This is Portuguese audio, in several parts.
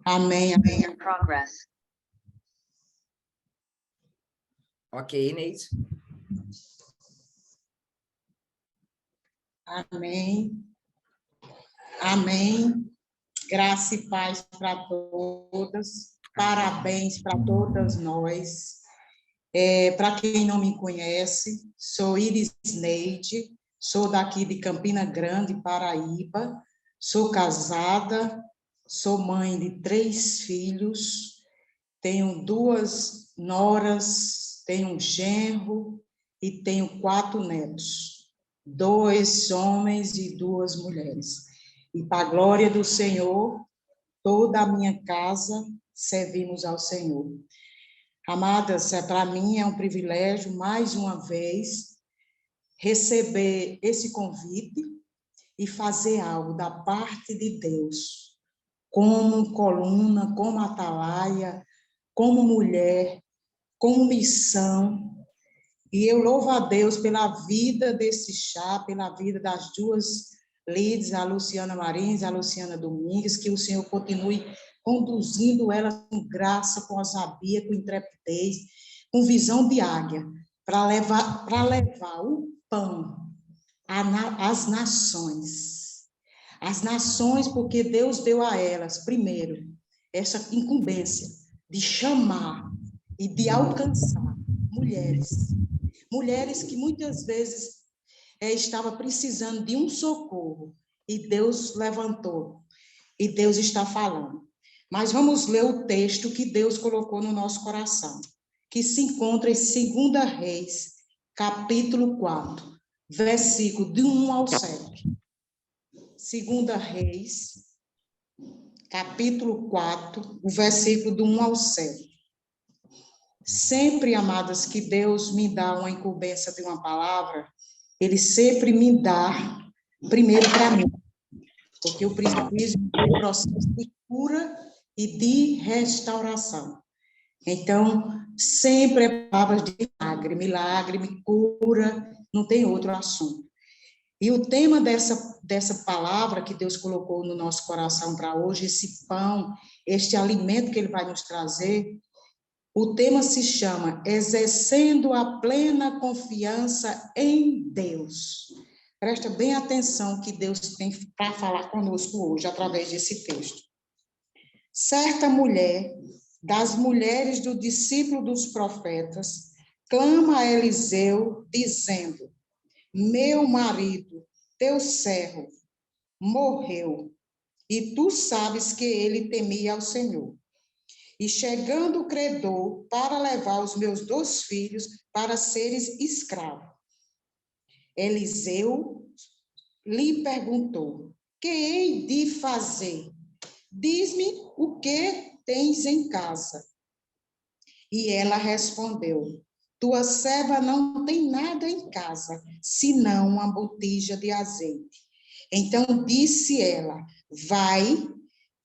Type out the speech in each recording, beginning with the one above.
Amém, amém. Progress. Ok, Inês. Amém. Amém. Graça e paz para todas. Parabéns para todas nós. Para quem não me conhece, sou Iris Neide, sou daqui de Campina Grande, Paraíba. Sou casada, sou mãe de 3 filhos, tenho 2 noras, tenho um genro e tenho 4 netos, 2 homens e 2 mulheres. E para a glória do Senhor, toda a minha casa servimos ao Senhor. Amadas, para mim é um privilégio, mais uma vez, receber esse convite e fazer algo da parte de Deus, como coluna, como atalaia, como mulher, como missão. E eu louvo a Deus pela vida desse chá, pela vida das 2 líderes, a Luciana Marins e a Luciana Domingues, que o Senhor continue conduzindo elas com graça, com ousadia, com intrepidez, com visão de águia, para levar o pão às nações. As nações, porque Deus deu a elas, primeiro, essa incumbência de chamar e de alcançar mulheres que muitas vezes estavam precisando de um socorro, e Deus levantou, e Deus está falando. Mas vamos ler o texto que Deus colocou no nosso coração, que se encontra em 2 Reis, capítulo 4, versículo de 1 ao 7. 2 Reis, capítulo 4, o versículo do 1 ao 7. Sempre, amadas, que Deus me dá uma incumbência de uma palavra, Ele sempre me dá, primeiro para mim, porque eu preciso de um processo de cura e de restauração. Então, sempre é palavras de milagre, me cura, não tem outro assunto. E o tema dessa palavra que Deus colocou no nosso coração para hoje, esse pão, este alimento que Ele vai nos trazer, o tema se chama Exercendo a Plena Confiança em Deus. Presta bem atenção que Deus tem para falar conosco hoje, através desse texto. Certa mulher, das mulheres do discípulo dos profetas, clama a Eliseu, dizendo: meu marido, teu servo, morreu, e tu sabes que ele temia ao Senhor. E chegando o credor para levar os meus 2 filhos para seres escravos. Eliseu lhe perguntou: que hei de fazer? Diz-me o que tens em casa. E ela respondeu: tua serva não tem nada em casa, senão uma botija de azeite. Então disse ela: vai,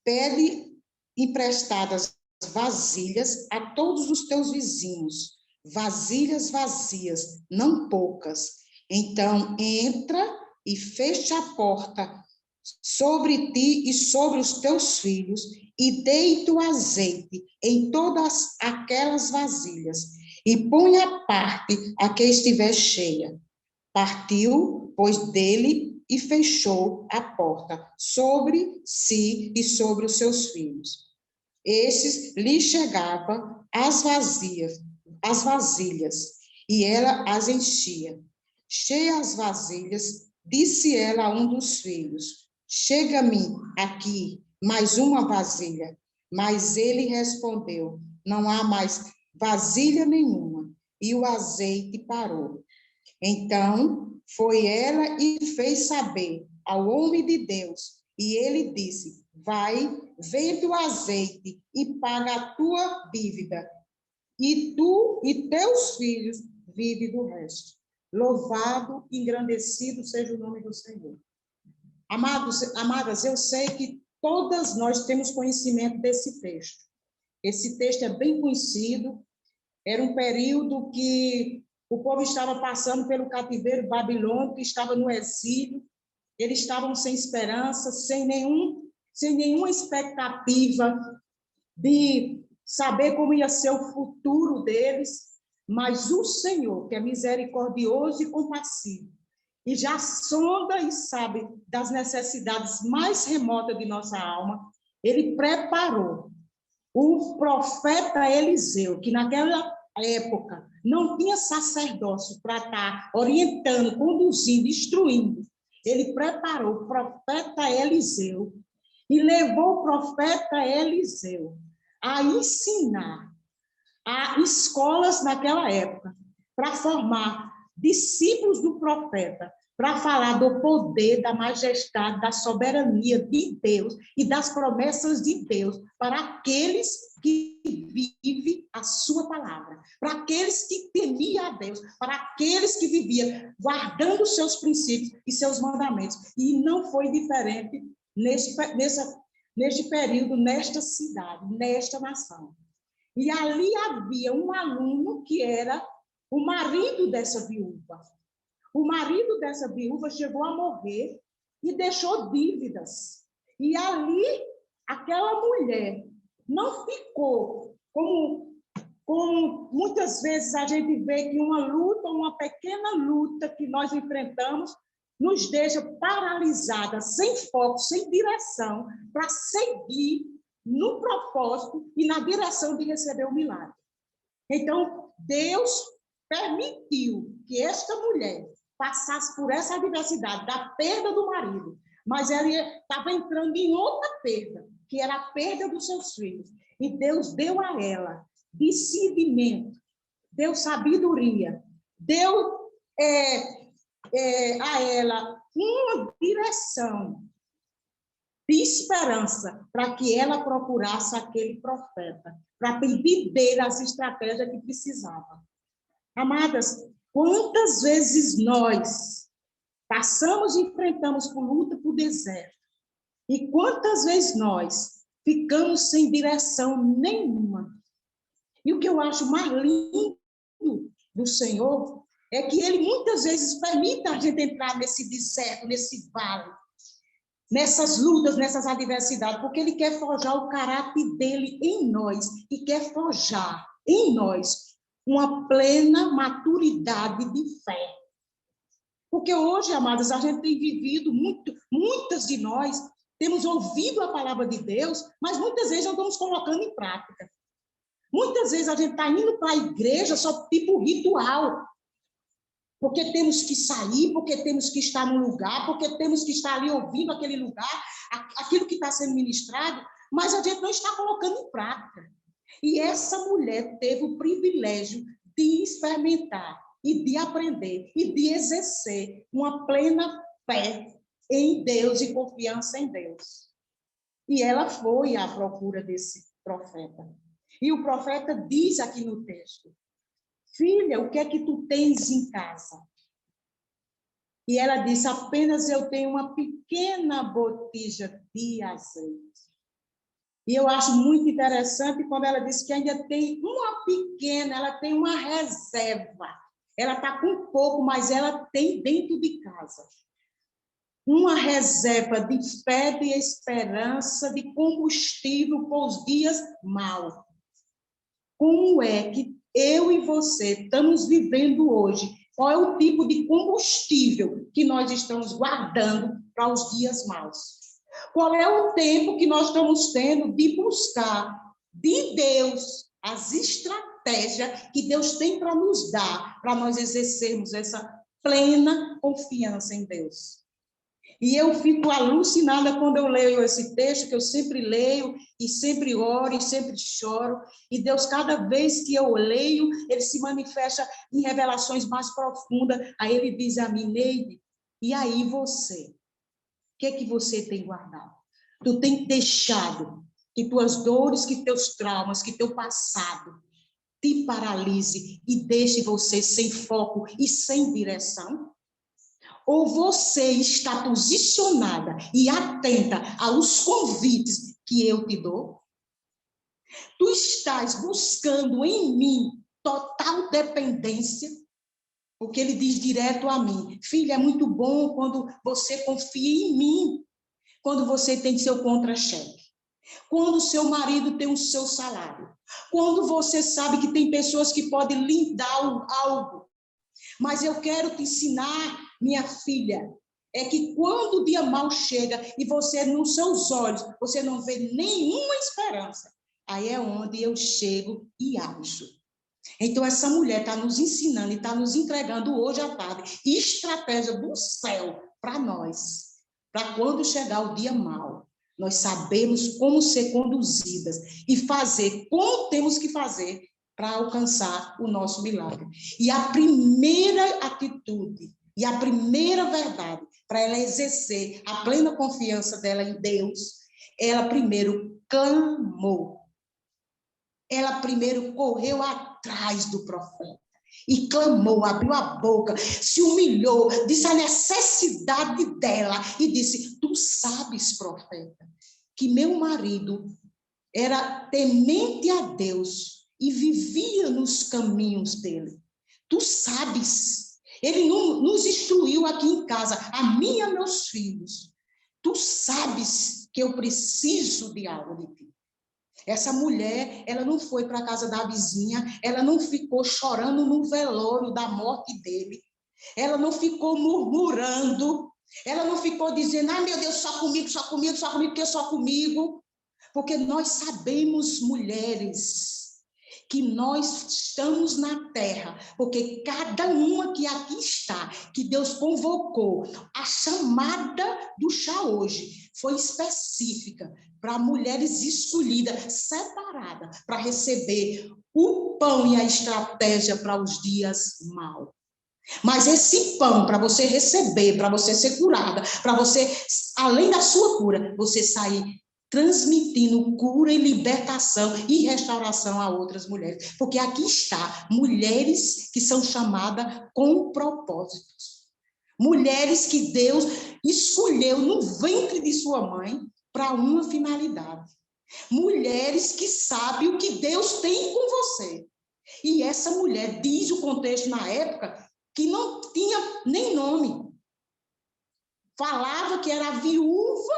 pede emprestadas vasilhas a todos os teus vizinhos, vasilhas vazias, não poucas. Então entra e fecha a porta sobre ti e sobre os teus filhos, e deita o azeite em todas aquelas vasilhas, e põe à parte a que estiver cheia. Partiu, pois, dele e fechou a porta sobre si e sobre os seus filhos. Estes lhe chegavam as vasilhas, e ela as enchia. Cheia as vasilhas, disse ela a um dos filhos: chega-me aqui mais uma vasilha. Mas ele respondeu: não há mais vasilha nenhuma. E o azeite parou. Então foi ela e fez saber ao homem de Deus, e ele disse: vai, vende o azeite e paga a tua dívida, e tu e teus filhos vivem do resto. Louvado e engrandecido seja o nome do Senhor. Amadas, eu sei que todas nós temos conhecimento desse texto. Esse texto é bem conhecido. Era um período que o povo estava passando pelo cativeiro babilônico, estava no exílio. Eles estavam sem esperança, sem nenhuma expectativa de saber como ia ser o futuro deles, mas o Senhor, que é misericordioso e compassivo, e já sonda e sabe das necessidades mais remotas de nossa alma, ele preparou o profeta Eliseu, que naquela época não tinha sacerdócio para estar orientando, conduzindo, instruindo. Ele preparou o profeta Eliseu e levou o profeta Eliseu a ensinar a escolas naquela época para formar discípulos do profeta, para falar do poder, da majestade, da soberania de Deus e das promessas de Deus para aqueles que vivem a sua palavra, para aqueles que temiam a Deus, para aqueles que viviam guardando os seus princípios e seus mandamentos. E não foi diferente neste período, nesta cidade, nesta nação. E ali havia um aluno que era o marido dessa viúva. O marido dessa viúva chegou a morrer e deixou dívidas. E ali, aquela mulher não ficou como muitas vezes a gente vê que uma luta, uma pequena luta que nós enfrentamos, nos deixa paralisada, sem foco, sem direção, para seguir no propósito e na direção de receber o milagre. Então, Deus permitiu que esta mulher passasse por essa adversidade da perda do marido, mas ela estava entrando em outra perda, que era a perda dos seus filhos. E Deus deu a ela discernimento, deu sabedoria, deu a ela uma direção de esperança para que ela procurasse aquele profeta, para viver as estratégias que precisava. Amadas, quantas vezes nós passamos e enfrentamos por luta, por deserto, e quantas vezes nós ficamos sem direção nenhuma. E o que eu acho mais lindo do Senhor é que Ele muitas vezes permite a gente entrar nesse deserto, nesse vale, nessas lutas, nessas adversidades, porque Ele quer forjar o caráter dele em nós e quer forjar em nós uma plena maturidade de fé. Porque hoje, amadas, a gente tem vivido muitas de nós temos ouvido a palavra de Deus, mas muitas vezes não estamos colocando em prática. Muitas vezes a gente está indo para a igreja só tipo ritual, porque temos que sair, porque temos que estar no lugar, porque temos que estar ali ouvindo aquele lugar, aquilo que está sendo ministrado, mas a gente não está colocando em prática. E essa mulher teve o privilégio de experimentar e de aprender e de exercer uma plena fé em Deus e confiança em Deus. E ela foi à procura desse profeta. E o profeta diz aqui no texto: filha, o que é que tu tens em casa? E ela disse: apenas eu tenho uma pequena botija de azeite. E eu acho muito interessante quando ela diz que ainda tem uma pequena, ela tem uma reserva. Ela está com pouco, mas ela tem dentro de casa uma reserva de fé, de esperança, de combustível para os dias maus. Como é que eu e você estamos vivendo hoje? Qual é o tipo de combustível que nós estamos guardando para os dias maus? Qual é o tempo que nós estamos tendo de buscar de Deus as estratégias que Deus tem para nos dar, para nós exercermos essa plena confiança em Deus? E eu fico alucinada quando eu leio esse texto, que eu sempre leio, e sempre oro, e sempre choro. E Deus, cada vez que eu leio, Ele se manifesta em revelações mais profundas. Aí Ele diz a mim: Neide, e aí você? O que é que você tem guardado? Tu tem deixado que tuas dores, que teus traumas, que teu passado te paralise e deixe você sem foco e sem direção? Ou você está posicionada e atenta aos convites que eu te dou? Tu estás buscando em mim total dependência? Porque ele diz direto a mim: filha, é muito bom quando você confia em mim, quando você tem seu contra-cheque. Quando o seu marido tem o seu salário. Quando você sabe que tem pessoas que podem lhe dar algo. Mas eu quero te ensinar, minha filha, é que quando o dia mau chega e você, nos seus olhos, você não vê nenhuma esperança, aí é onde eu chego e ajo. Então, essa mulher está nos ensinando e está nos entregando hoje à tarde estratégia do céu para nós, para quando chegar o dia mau, nós sabemos como ser conduzidas e fazer como temos que fazer para alcançar o nosso milagre. E a primeira atitude e a primeira verdade para ela exercer a plena confiança dela em Deus, ela primeiro clamou. Ela primeiro correu atrás do profeta e clamou, abriu a boca, se humilhou, disse a necessidade dela e disse: tu sabes, profeta, que meu marido era temente a Deus e vivia nos caminhos dele. Tu sabes, ele nos instruiu aqui em casa, a mim e a meus filhos. Tu sabes que eu preciso de algo de ti. Essa mulher, ela não foi para a casa da vizinha, ela não ficou chorando no velório da morte dele, ela não ficou murmurando, ela não ficou dizendo: ah, meu Deus, só comigo, só comigo, só comigo, porque só comigo. Porque nós sabemos, mulheres, que nós estamos na terra, porque cada uma que aqui está, que Deus convocou, a chamada do chá hoje foi específica para mulheres escolhidas, separadas, para receber o pão e a estratégia para os dias maus. Mas esse pão, para você receber, para você ser curada, para você, além da sua cura, você sair transmitindo cura e libertação e restauração a outras mulheres. Porque aqui está, mulheres que são chamadas com propósitos. Mulheres que Deus escolheu no ventre de sua mãe para uma finalidade. Mulheres que sabem o que Deus tem com você. E essa mulher, diz o contexto na época, que não tinha nem nome. Falava que era a viúva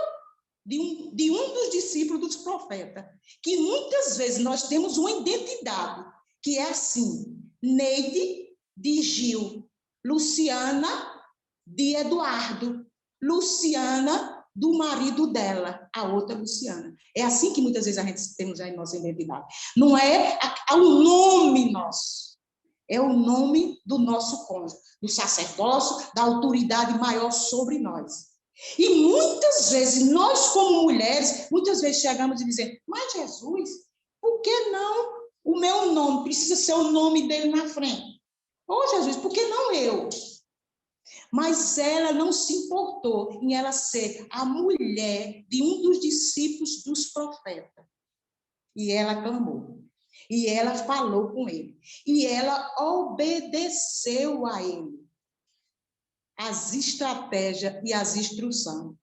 de um dos discípulos dos profetas, que muitas vezes nós temos uma identidade, que é assim: Neide de Gil, Luciana de Eduardo, Luciana do marido dela, a outra Luciana. É assim que muitas vezes a gente temos a nossa identidade. Não é o nome nosso, é o nome do nosso cônjuge, do sacerdócio, da autoridade maior sobre nós. E muitas vezes, nós como mulheres, muitas vezes chegamos e dizemos: mas Jesus, por que não o meu nome? Precisa ser o nome dele na frente. Ô Jesus, por que não eu? Mas ela não se importou em ela ser a mulher de um dos discípulos dos profetas. E ela clamou. E ela falou com ele. E ela obedeceu a ele. As estratégias e as instruções.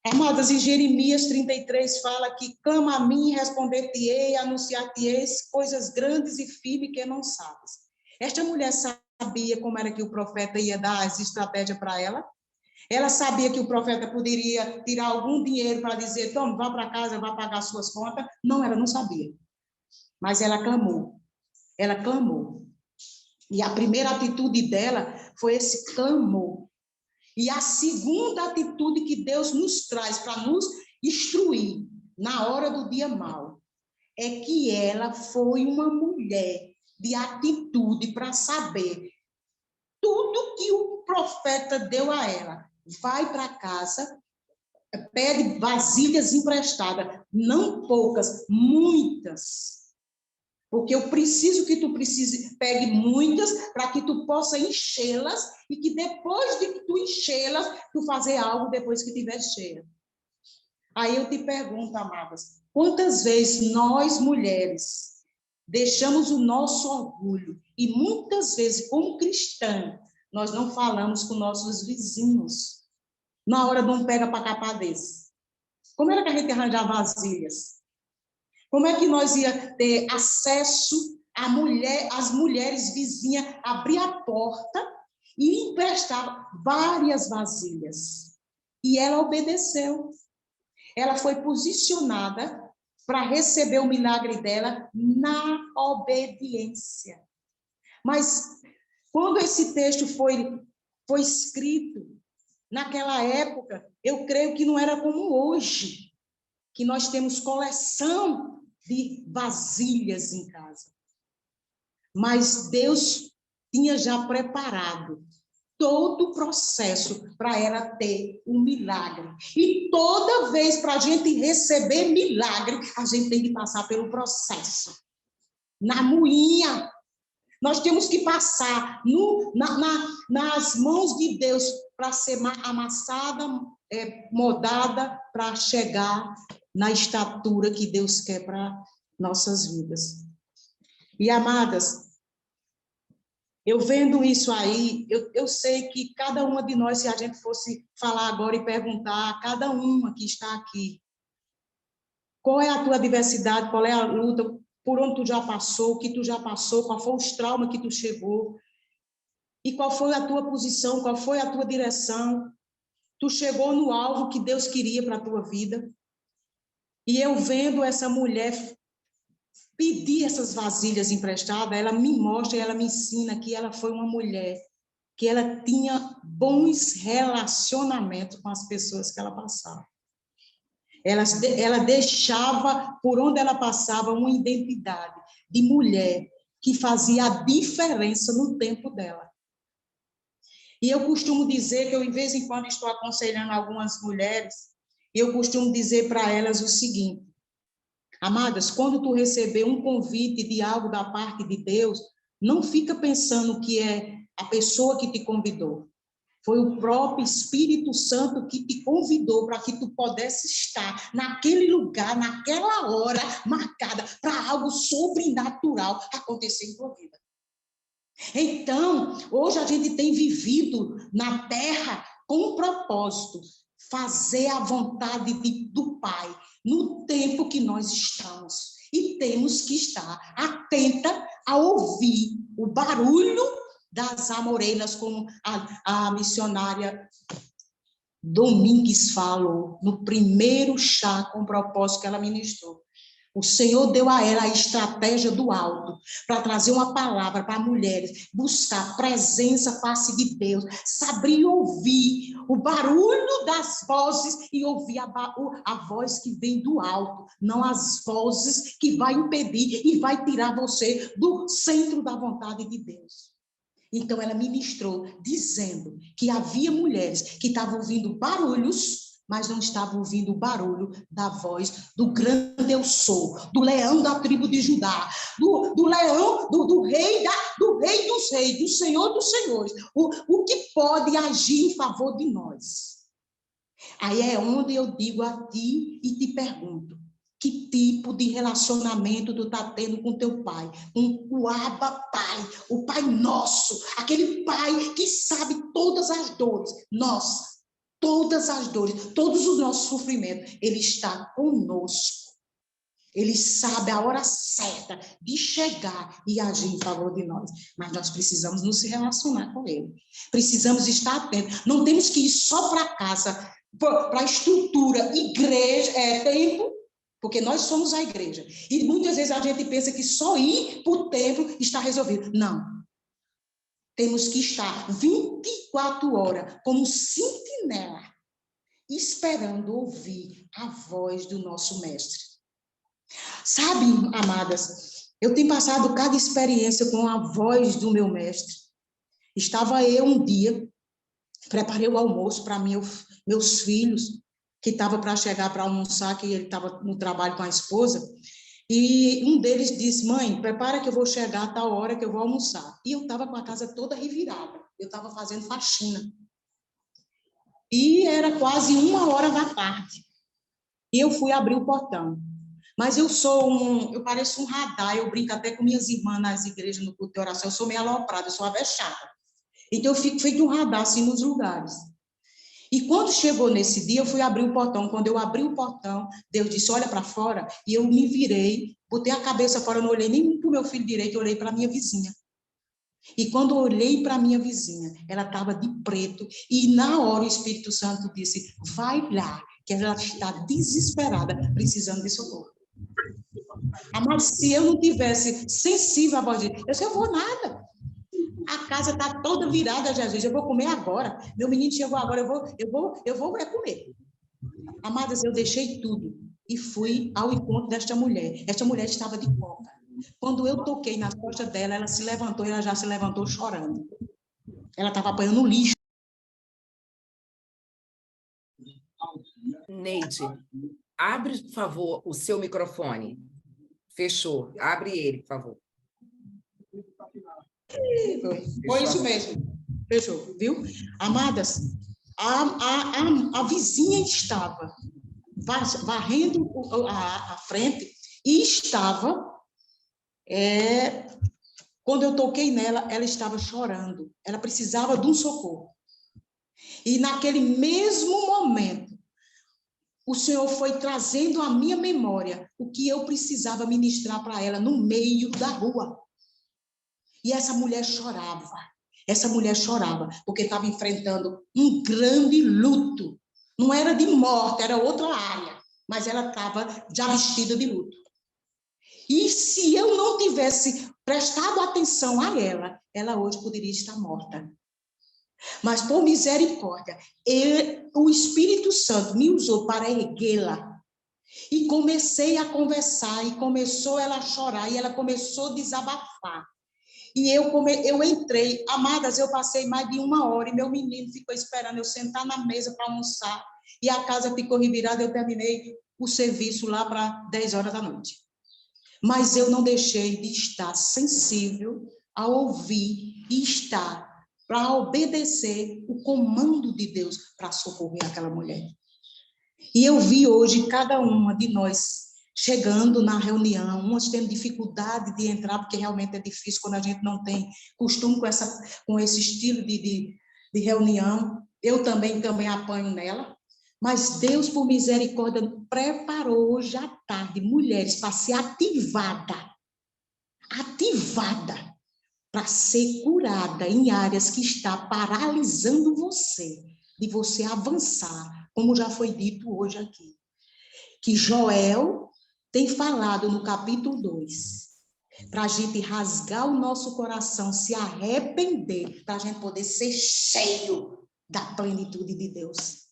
Amadas, em Jeremias 33 fala que: clama a mim, responder-te-ei, anunciar-te-ei coisas grandes e firmes que não sabes. Esta mulher sabia como era que o profeta ia dar as estratégias para ela? Ela sabia que o profeta poderia tirar algum dinheiro para dizer: toma, vá para casa, vá pagar suas contas. Não, ela não sabia. Mas ela clamou. Ela clamou. E a primeira atitude dela foi esse clamor. E a segunda atitude que Deus nos traz para nos instruir na hora do dia mau é que ela foi uma mulher de atitude para saber tudo que o profeta deu a ela. Vai para casa, pede vasilhas emprestadas, não poucas, muitas. Porque eu preciso que tu pegue muitas para que tu possa enchê-las e que depois de que tu enchê-las, tu fazer algo depois que estiver cheia. Aí eu te pergunto, amadas, quantas vezes nós, mulheres, deixamos o nosso orgulho e muitas vezes, como cristã, nós não falamos com nossos vizinhos na hora de um pega para capar desse? Como era que a gente arranjava vasilhas? Como é que nós ia ter acesso às mulheres vizinhas, abrir a porta e emprestar várias vasilhas? E ela obedeceu. ela foi posicionada para receber o milagre dela na obediência. Mas quando esse texto foi escrito, naquela época, eu creio que não era como hoje, que nós temos coleção de vasilhas em casa. Mas Deus tinha já preparado todo o processo para ela ter um milagre. E toda vez para a gente receber milagre, a gente tem que passar pelo processo. Na moinha, nós temos que passar nas mãos de Deus para ser amassada, moldada, para chegar na estatura que Deus quer para nossas vidas. E, amadas, eu vendo isso aí, eu sei que cada uma de nós, se a gente fosse falar agora e perguntar a cada uma que está aqui, qual é a tua adversidade, qual é a luta, por onde tu já passou, o que tu já passou, qual foi os traumas que tu chegou, e qual foi a tua posição, qual foi a tua direção, tu chegou no alvo que Deus queria para a tua vida. E eu vendo essa mulher pedir essas vasilhas emprestadas, ela me mostra, ela me ensina que ela foi uma mulher, que ela tinha bons relacionamentos com as pessoas que ela passava. Ela deixava, por onde ela passava, uma identidade de mulher que fazia a diferença no tempo dela. E eu costumo dizer que eu, de vez em quando, estou aconselhando algumas mulheres, e eu costumo dizer para elas o seguinte: amadas, quando tu receber um convite de algo da parte de Deus, não fica pensando que é a pessoa que te convidou. Foi o próprio Espírito Santo que te convidou para que tu pudesse estar naquele lugar, naquela hora marcada para algo sobrenatural acontecer em tua vida. Então, hoje a gente tem vivido na terra com um propósito, fazer a vontade do Pai no tempo que nós estamos. E temos que estar atenta a ouvir o barulho das amoreiras, como a missionária Domingues falou, no primeiro chá com propósito que ela ministrou. O Senhor deu a ela a estratégia do alto, para trazer uma palavra para mulheres, buscar presença, face de Deus, saber ouvir o barulho das vozes e ouvir a voz que vem do alto, não as vozes que vai impedir e vai tirar você do centro da vontade de Deus. Então, ela ministrou dizendo que havia mulheres que estavam ouvindo barulhos, mas não estavam ouvindo o barulho da voz do grande eu sou, do leão da tribo de Judá, do leão, do rei dos reis, do Senhor dos senhores, o que pode agir em favor de nós. Aí é onde eu digo a ti e te pergunto: que tipo de relacionamento tu está tendo com teu pai? Com o Abba Pai, o Pai nosso, aquele Pai que sabe todas as dores, nossa, todas as dores, todos os nossos sofrimentos, Ele está conosco. Ele sabe a hora certa de chegar e agir em favor de nós. Mas nós precisamos nos relacionar com Ele. Precisamos estar atentos. Não temos que ir só para casa, para a estrutura, igreja, templo, porque nós somos a igreja. E muitas vezes a gente pensa que só ir para o templo está resolvido. Não. Temos que estar 24 horas como sentinela, esperando ouvir a voz do nosso mestre. Sabe, amadas, eu tenho passado cada experiência com a voz do meu mestre. Estava eu um dia, preparei o almoço para meus filhos, que estava para chegar para almoçar, que ele estava no trabalho com a esposa, e um deles disse: mãe, prepara que eu vou chegar a tal hora que eu vou almoçar. E eu estava com a casa toda revirada, eu estava fazendo faxina. E era quase 1h da tarde. E eu fui abrir o portão. Mas eu pareço um radar, eu brinco até com minhas irmãs nas igrejas, no culto de oração, eu sou meio aloprada, eu sou avexada. Então eu fico feito um radar assim nos lugares. E quando chegou nesse dia, eu fui abrir o portão. Quando eu abri o portão, Deus disse: olha para fora. E eu me virei, botei a cabeça fora, eu não olhei nem para o meu filho direito, eu olhei para a minha vizinha. E quando eu olhei para a minha vizinha, ela estava de preto. E na hora o Espírito Santo disse: vai lá, que ela está desesperada, precisando de socorro. Mas se eu não tivesse sensível à voz de Deus, eu vou nada. A casa está toda virada, Jesus, eu vou comer agora. Meu menino chegou agora, eu vou comer. Amadas, eu deixei tudo e fui ao encontro desta mulher. Esta mulher estava de copa. Quando eu toquei nas costas dela, ela se levantou e ela já se levantou chorando. Ela estava apanhando lixo. Neide, abre, por favor, o seu microfone. Fechou. Abre ele, por favor. Foi isso mesmo. Fechou, viu? Amadas, a vizinha estava varrendo a frente e estava... quando eu toquei nela, ela estava chorando. Ela precisava de um socorro. E naquele mesmo momento, o Senhor foi trazendo à minha memória o que eu precisava ministrar para ela no meio da rua. E essa mulher chorava. Essa mulher chorava porque estava enfrentando um grande luto. Não era de morte, era outra área. Mas ela estava já vestida de luto. E se eu não tivesse prestado atenção a ela, ela hoje poderia estar morta. Mas por misericórdia, o Espírito Santo me usou para erguê-la. E comecei a conversar, e começou ela a chorar, e ela começou a desabafar. E eu entrei, amadas, eu passei mais de 1 hora, e meu menino ficou esperando eu sentar na mesa para almoçar, e a casa ficou revirada, eu terminei o serviço lá para 10 horas da noite. Mas eu não deixei de estar sensível a ouvir e estar para obedecer o comando de Deus para socorrer aquela mulher. E eu vi hoje cada uma de nós chegando na reunião, umas tendo dificuldade de entrar, porque realmente é difícil quando a gente não tem costume com esse estilo de reunião. Eu também apanho nela. Mas Deus, por misericórdia, preparou hoje à tarde mulheres para ser ativada para ser curada em áreas que está paralisando você, de você avançar, como já foi dito hoje aqui. Que Joel tem falado no capítulo 2, para a gente rasgar o nosso coração, se arrepender, para a gente poder ser cheio da plenitude de Deus.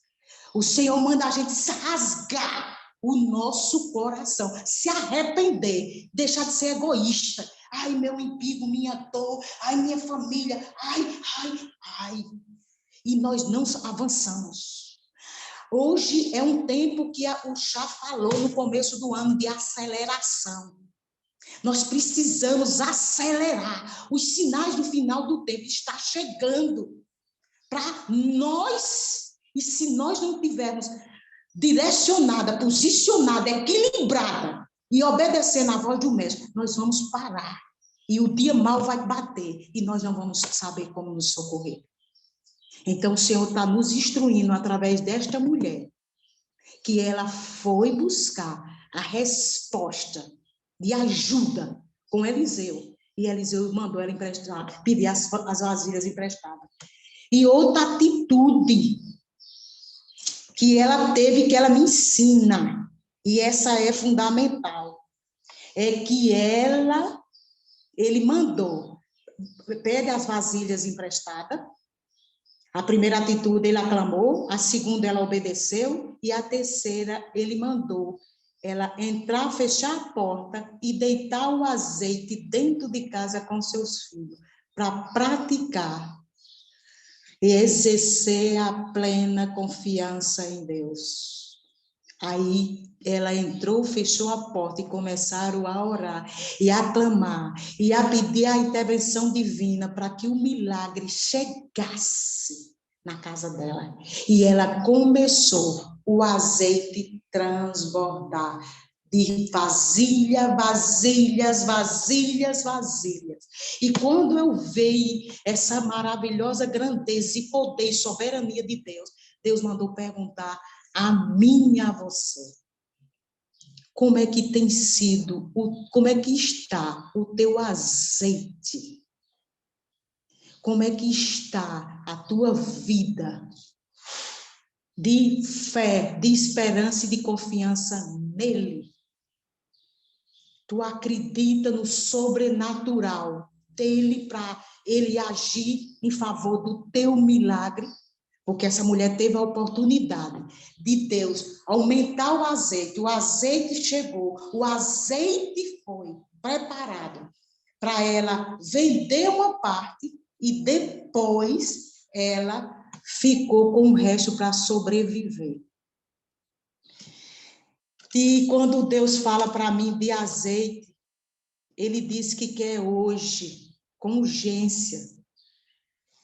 O Senhor manda a gente se rasgar o nosso coração, se arrepender, deixar de ser egoísta. Ai, meu emprego, minha dor, ai, minha família, ai. E nós não avançamos. Hoje é um tempo que o Chá falou no começo do ano de aceleração. Nós precisamos acelerar. Os sinais do final do tempo estão chegando para nós. E se nós não tivermos direcionada, posicionada, equilibrada e obedecendo à voz do mestre, nós vamos parar. E o dia mau vai bater e nós não vamos saber como nos socorrer. Então, o Senhor está nos instruindo através desta mulher, que ela foi buscar a resposta de ajuda com Eliseu. E Eliseu mandou ela emprestar, pedir as vasilhas emprestadas. E outra atitude que ela teve, que ela me ensina, e essa é fundamental, é que ele mandou, pega as vasilhas emprestadas. A primeira atitude ele aclamou, a segunda ela obedeceu, e a terceira ele mandou ela entrar, fechar a porta e deitar o azeite dentro de casa com seus filhos, para praticar e exercer a plena confiança em Deus. Aí ela entrou, fechou a porta e começaram a orar e a clamar e a pedir a intervenção divina para que o milagre chegasse na casa dela. E ela começou o azeite transbordar de vasilhas. E quando eu vejo essa maravilhosa grandeza e poder e soberania de Deus, Deus mandou perguntar a mim e a você: como é que tem sido, como é que está o teu azeite? Como é que está a tua vida de fé, de esperança e de confiança nele. Tu acredita no sobrenatural dele para ele agir em favor do teu milagre? Porque essa mulher teve a oportunidade de Deus aumentar o azeite chegou, o azeite foi preparado para ela vender uma parte e depois ela ficou com o resto para sobreviver. E quando Deus fala para mim de azeite, ele diz que quer hoje, com urgência,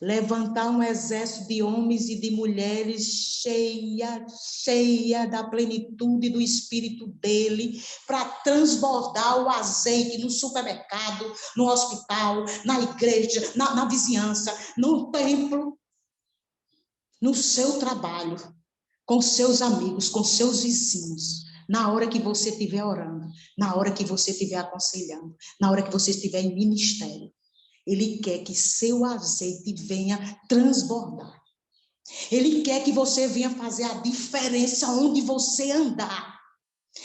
levantar um exército de homens e de mulheres cheia da plenitude do Espírito dele, para transbordar o azeite no supermercado, no hospital, na igreja, na vizinhança, no templo, no seu trabalho, com seus amigos, com seus vizinhos, na hora que você estiver orando, na hora que você estiver aconselhando, na hora que você estiver em ministério. Ele quer que seu azeite venha transbordar. Ele quer que você venha fazer a diferença onde você andar.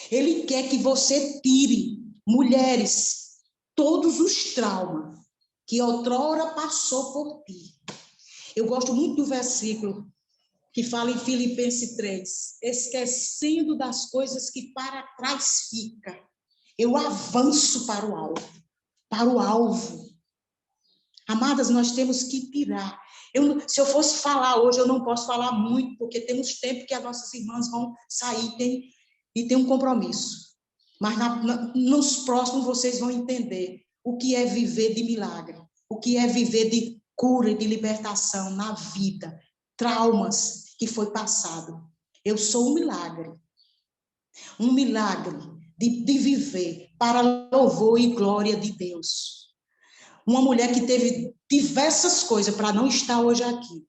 Ele quer que você tire, mulheres, todos os traumas que outrora passou por ti. Eu gosto muito do versículo que fala em Filipenses 3, esquecendo das coisas que para trás fica, eu avanço para o alvo, para o alvo. Amadas, nós temos que tirar. Se eu fosse falar hoje, eu não posso falar muito, porque temos tempo que as nossas irmãs vão sair e tem um compromisso. Mas nos próximos vocês vão entender o que é viver de milagre, o que é viver de cura e de libertação na vida, traumas que foi passado. Eu sou um milagre de viver para louvor e glória de Deus. Uma mulher que teve diversas coisas para não estar hoje aqui.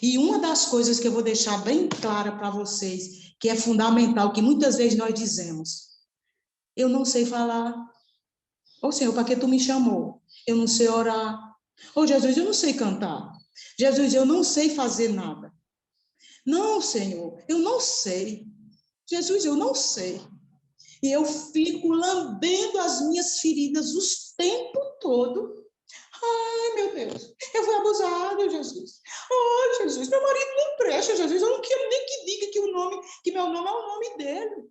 E uma das coisas que eu vou deixar bem clara para vocês, que é fundamental, que muitas vezes nós dizemos, eu não sei falar. Ô Senhor, para que tu me chamou? Eu não sei orar. Ô Jesus, eu não sei cantar. Jesus, eu não sei fazer nada. Não, Senhor, eu não sei. Jesus, eu não sei. E eu fico lambendo as minhas feridas o tempo todo. Ai, meu Deus, eu fui abusada, Jesus. Ai, Jesus, meu marido não presta, Jesus. Eu não quero nem que diga que meu nome é o nome dele.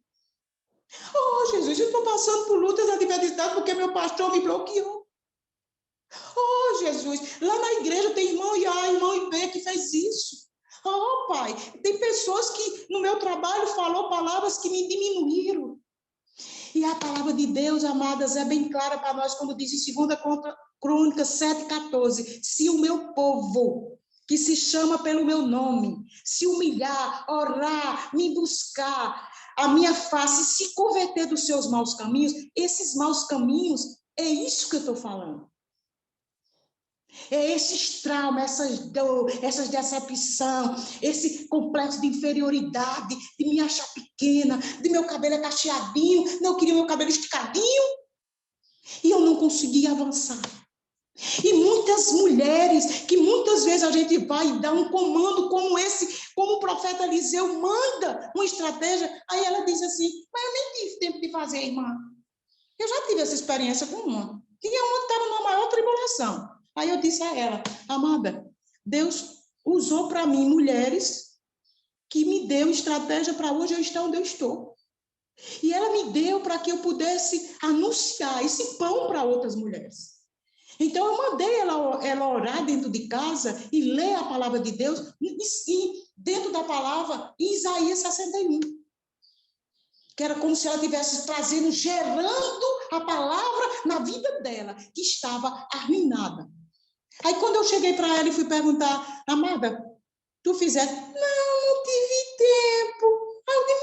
Oh, Jesus, eu estou passando por lutas, adversidades, porque meu pastor me bloqueou. Oh, Jesus, lá na igreja tem irmão e A, irmão e B que fez isso. Oh, Pai, tem pessoas que no meu trabalho falou palavras que me diminuíram. E a palavra de Deus, amadas, é bem clara para nós, quando diz em 2 Crônicas 7,14, se o meu povo, que se chama pelo meu nome, se humilhar, orar, me buscar, a minha face, se converter dos seus maus caminhos, esses maus caminhos, é isso que eu estou falando. É esses traumas, essas dores, essas decepção, esse complexo de inferioridade, de me achar pequena, de meu cabelo é cacheadinho, não queria meu cabelo esticadinho, e eu não conseguia avançar. E muitas mulheres, que muitas vezes a gente vai dar um comando como esse, como o profeta Eliseu manda uma estratégia, aí ela diz assim, mas eu nem tive tempo de fazer, irmã. Eu já tive essa experiência com uma. Tinha uma que estava numa maior tribulação. Aí eu disse a ela, amada, Deus usou para mim mulheres que me deu estratégia para hoje eu estar onde eu estou. E ela me deu para que eu pudesse anunciar esse pão para outras mulheres. Então, eu mandei ela orar dentro de casa e ler a palavra de Deus, e dentro da palavra, em Isaías 61. Que era como se ela estivesse trazendo, gerando a palavra na vida dela, que estava arruinada. Aí, quando eu cheguei para ela e fui perguntar, amada, tu fizeste? Não tive tempo. Aí eu digo,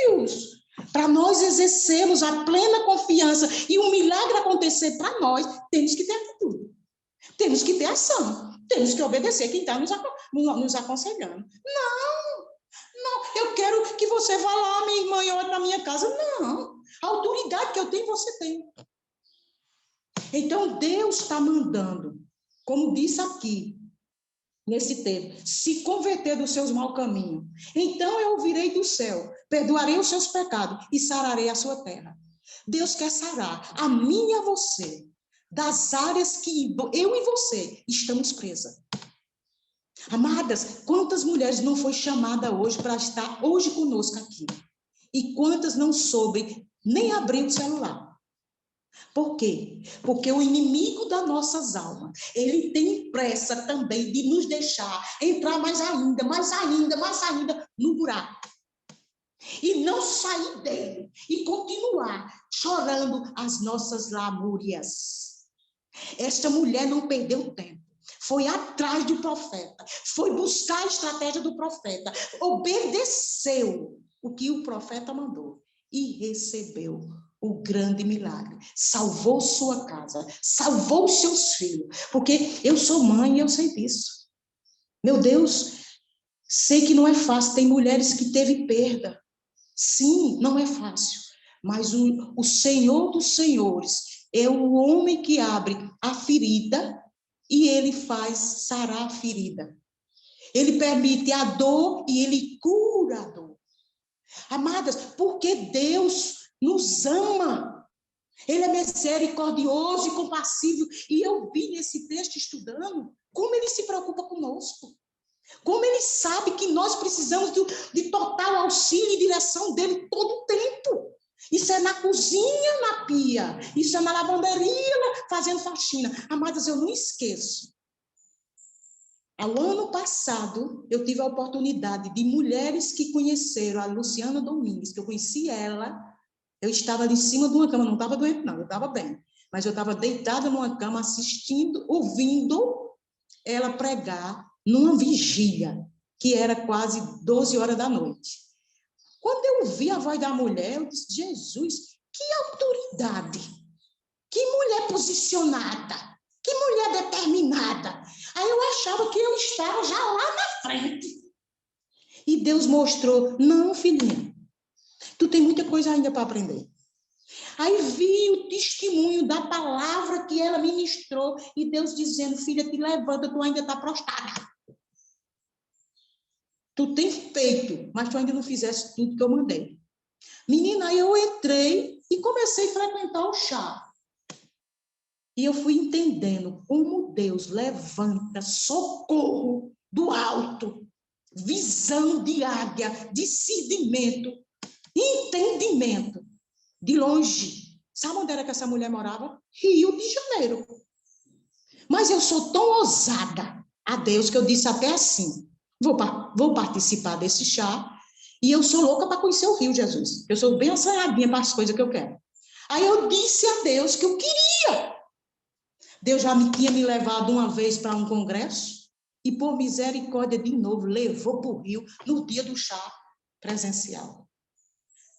meu Deus! Para nós exercermos a plena confiança e um milagre acontecer para nós, temos que ter atitude. Temos que ter ação. Temos que obedecer quem está nos aconselhando. Não, eu quero que você vá lá, minha irmã, e ore na minha casa. Não, a autoridade que eu tenho, você tem. Então, Deus está mandando, como disse aqui, nesse tempo, se converter dos seus maus caminhos, então eu ouvirei do céu, perdoarei os seus pecados e sararei a sua terra. Deus quer sarar a mim e a você, das áreas que eu e você estamos presas. Amadas, quantas mulheres não foi chamada hoje para estar hoje conosco aqui? E quantas não soube nem abrir o celular? Por quê? Porque o inimigo das nossas almas, ele tem pressa também de nos deixar entrar mais ainda no buraco. E não sair dele. E continuar chorando as nossas lamúrias. Esta mulher não perdeu tempo. Foi atrás do profeta. Foi buscar a estratégia do profeta. Obedeceu o que o profeta mandou. E recebeu o grande milagre. Salvou sua casa. Salvou seus filhos. Porque eu sou mãe e eu sei disso. Meu Deus, sei que não é fácil. Tem mulheres que teve perda. Sim, não é fácil. Mas o Senhor dos Senhores é o homem que abre a ferida e ele faz sarar a ferida. Ele permite a dor e ele cura a dor. Amadas, porque Deus nos ama. Ele é misericordioso e compassivo. E eu vi nesse texto estudando como ele se preocupa conosco. Como ele sabe que nós precisamos de total auxílio e direção dele todo o tempo. Isso é na cozinha, na pia. Isso é na lavanderia, fazendo faxina. Amadas, eu não esqueço. Ao ano passado, eu tive a oportunidade de mulheres que conheceram a Luciana Domingues, que eu conheci ela. Eu estava ali em cima de uma cama, não estava doente não, eu estava bem. Mas eu estava deitada numa cama, assistindo, ouvindo ela pregar numa vigília, que era quase 12 horas da noite. Quando eu vi a voz da mulher, eu disse, Jesus, que autoridade, que mulher posicionada, que mulher determinada. Aí eu achava que eu estava já lá na frente. E Deus mostrou, não, filhinha, tu tem muita coisa ainda para aprender. Aí vi o testemunho da palavra que ela ministrou e Deus dizendo, filha, te levanta, tu ainda está prostrada. Tu tem feito, mas tu ainda não fizeste tudo que eu mandei. Menina, aí eu entrei e comecei a frequentar o chá. E eu fui entendendo como Deus levanta socorro do alto, visão de águia, discernimento, entendimento de longe. Sabe onde era que essa mulher morava? Rio de Janeiro. Mas eu sou tão ousada a Deus que eu disse até assim, vou participar desse chá e eu sou louca para conhecer o Rio, Jesus. Eu sou bem assanhadinha para as coisas que eu quero. Aí eu disse a Deus que eu queria. Deus já tinha me levado uma vez para um congresso e, por misericórdia, de novo, levou para o Rio no dia do chá presencial.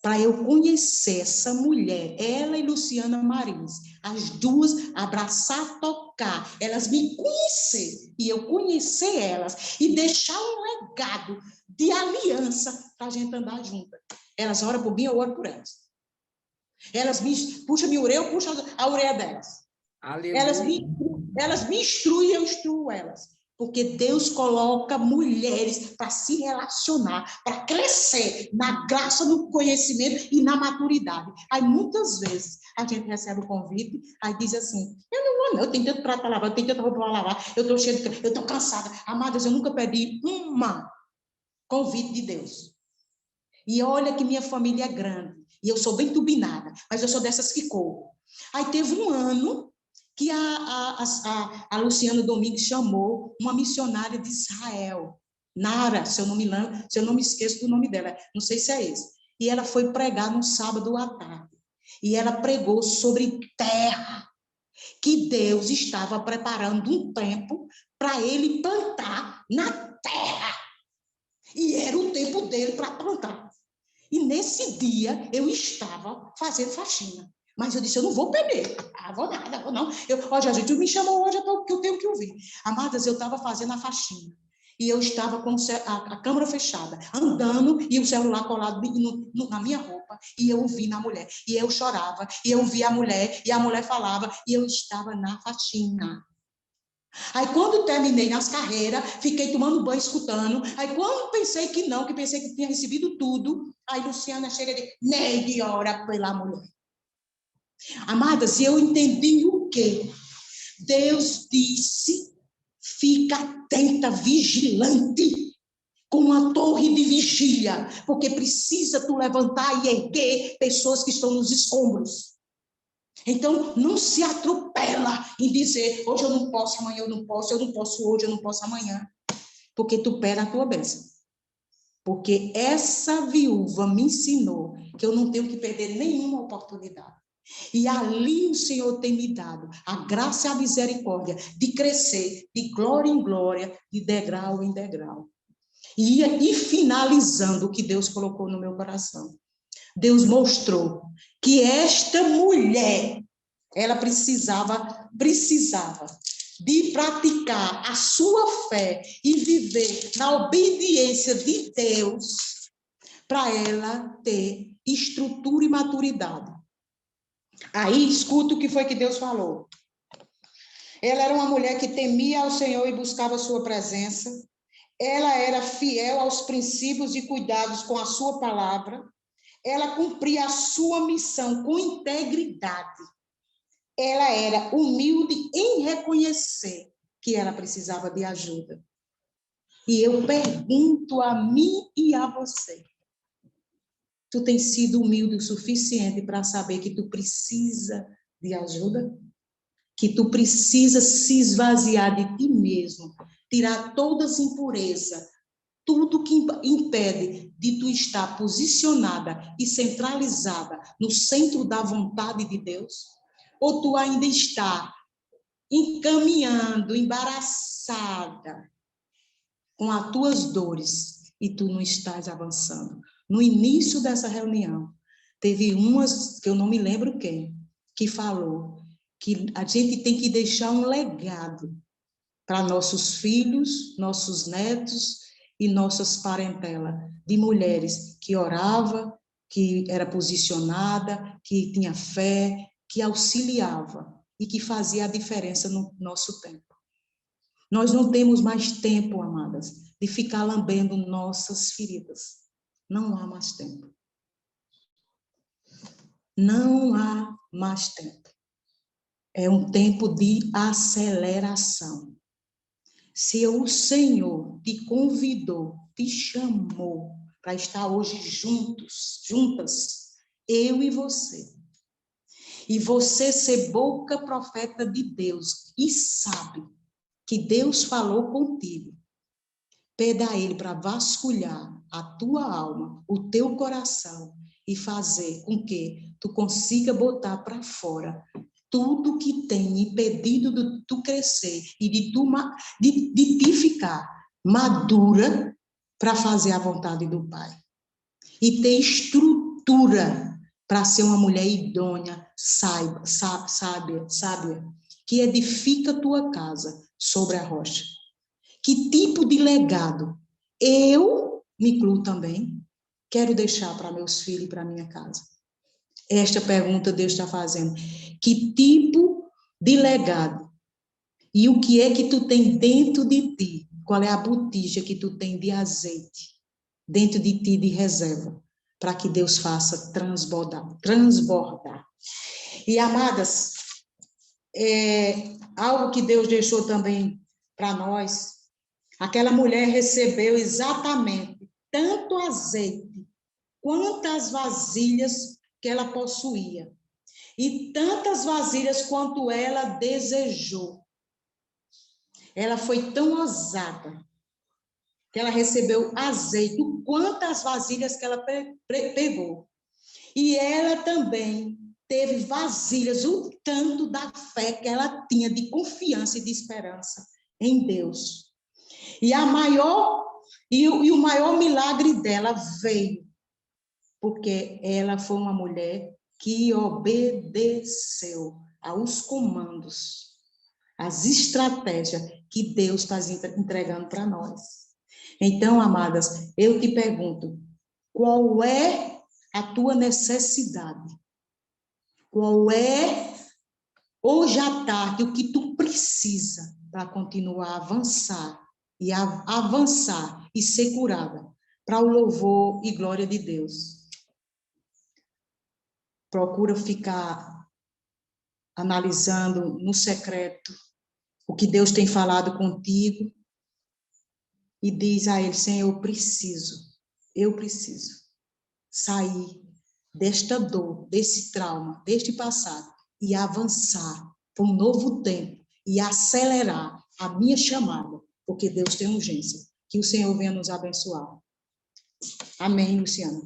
Para eu conhecer essa mulher, ela e Luciana Marins, as duas, abraçar, tocar, elas me conhecer e eu conhecer elas e deixar um legado de aliança para a gente andar juntas. Elas oram por mim, eu oro por elas. Elas puxam minha orelha, eu puxo a orelha delas. Elas me instruem, eu instruo elas. Porque Deus coloca mulheres para se relacionar, para crescer na graça, no conhecimento e na maturidade. Aí, muitas vezes, a gente recebe o convite, aí diz assim, eu não vou não, eu tenho tanto prato para lavar, eu tenho tanta roupa para lavar, eu estou cheia eu estou cansada. Amadas, eu nunca pedi uma convite de Deus. E olha que minha família é grande, e eu sou bem turbinada, mas eu sou dessas que corro. Aí teve um ano que a Luciana Domingues chamou uma missionária de Israel, Nara, se eu não me esqueço do nome dela, não sei se é esse. E ela foi pregar no sábado à tarde. E ela pregou sobre terra, que Deus estava preparando um tempo para ele plantar na terra. E era o tempo dele para plantar. E nesse dia eu estava fazendo faxina. Mas eu disse, eu não vou perder. Vou nada, vou não. Jesus, tu me chamou hoje, que eu tenho que ouvir. Amadas, eu estava fazendo a faxina. E eu estava com a câmera fechada, andando, e o celular colado na minha roupa. E eu ouvi na mulher. E eu chorava. E eu ouvia a mulher. E a mulher falava. E eu estava na faxina. Aí, quando terminei nas carreiras, fiquei tomando banho, escutando. Aí, quando pensei que não, que pensei que tinha recebido tudo, aí Luciana chega e diz, Neide, ora pela mulher. Amadas, eu entendi o quê? Deus disse, fica atenta, vigilante, com uma torre de vigília, porque precisa tu levantar e erguer pessoas que estão nos escombros. Então, não se atropela em dizer, hoje eu não posso, amanhã eu não posso hoje, eu não posso amanhã, porque tu perde a tua bênção. Porque essa viúva me ensinou que eu não tenho que perder nenhuma oportunidade. E ali o Senhor tem me dado a graça e a misericórdia de crescer de glória em glória, de degrau em degrau. E finalizando o que Deus colocou no meu coração. Deus mostrou que esta mulher, ela precisava de praticar a sua fé e viver na obediência de Deus para ela ter estrutura e maturidade. Aí, escuta o que foi que Deus falou. Ela era uma mulher que temia ao Senhor e buscava a sua presença. Ela era fiel aos princípios e cuidados com a sua palavra. Ela cumpria a sua missão com integridade. Ela era humilde em reconhecer que ela precisava de ajuda. E eu pergunto a mim e a você, tu tens sido humilde o suficiente para saber que tu precisa de ajuda? Que tu precisa se esvaziar de ti mesmo, tirar todas as impurezas, tudo que impede de tu estar posicionada e centralizada no centro da vontade de Deus? Ou tu ainda está encaminhando, embaraçada com as tuas dores e tu não estás avançando? No início dessa reunião, teve umas, que eu não me lembro quem, que falou que a gente tem que deixar um legado para nossos filhos, nossos netos e nossas parentelas, de mulheres que orava, que era posicionada, que tinha fé, que auxiliava e que fazia a diferença no nosso tempo. Nós não temos mais tempo, amadas, de ficar lambendo nossas feridas. Não há mais tempo. Não há mais tempo. É um tempo de aceleração. Se o Senhor te convidou, te chamou para estar hoje juntas, eu e você ser boca profeta de Deus e sabe que Deus falou contigo, pede a Ele para vasculhar a tua alma, o teu coração e fazer com que tu consiga botar para fora tudo que tem impedido de tu crescer e de ti ficar madura para fazer a vontade do Pai. E ter estrutura para ser uma mulher idônea, sábia, que edifica a tua casa sobre a rocha. Que tipo de legado eu, me incluo também, quero deixar para meus filhos e para minha casa? Esta pergunta Deus está fazendo. Que tipo de legado? E o que é que tu tem dentro de ti? Qual é a botija que tu tem de azeite dentro de ti de reserva? Para que Deus faça transbordar. E, amadas, algo que Deus deixou também para nós, aquela mulher recebeu exatamente tanto azeite quantas vasilhas que ela possuía. E tantas vasilhas quanto ela desejou. Ela foi tão ousada que ela recebeu azeite, quantas vasilhas que ela pegou. E ela também teve vasilhas, o tanto da fé que ela tinha de confiança e de esperança em Deus. E o maior milagre dela veio porque ela foi uma mulher que obedeceu aos comandos, às estratégias que Deus está entregando para nós. Então, amadas, eu te pergunto, qual é a tua necessidade? Qual é hoje à tarde, o que tu precisa para continuar a avançar e ser curada para o louvor e glória de Deus. Procura ficar analisando no secreto o que Deus tem falado contigo e diz a Ele: Senhor, eu preciso sair desta dor, desse trauma, deste passado e avançar para um novo tempo e acelerar a minha chamada, porque Deus tem urgência. Que o Senhor venha nos abençoar. Amém, Luciana.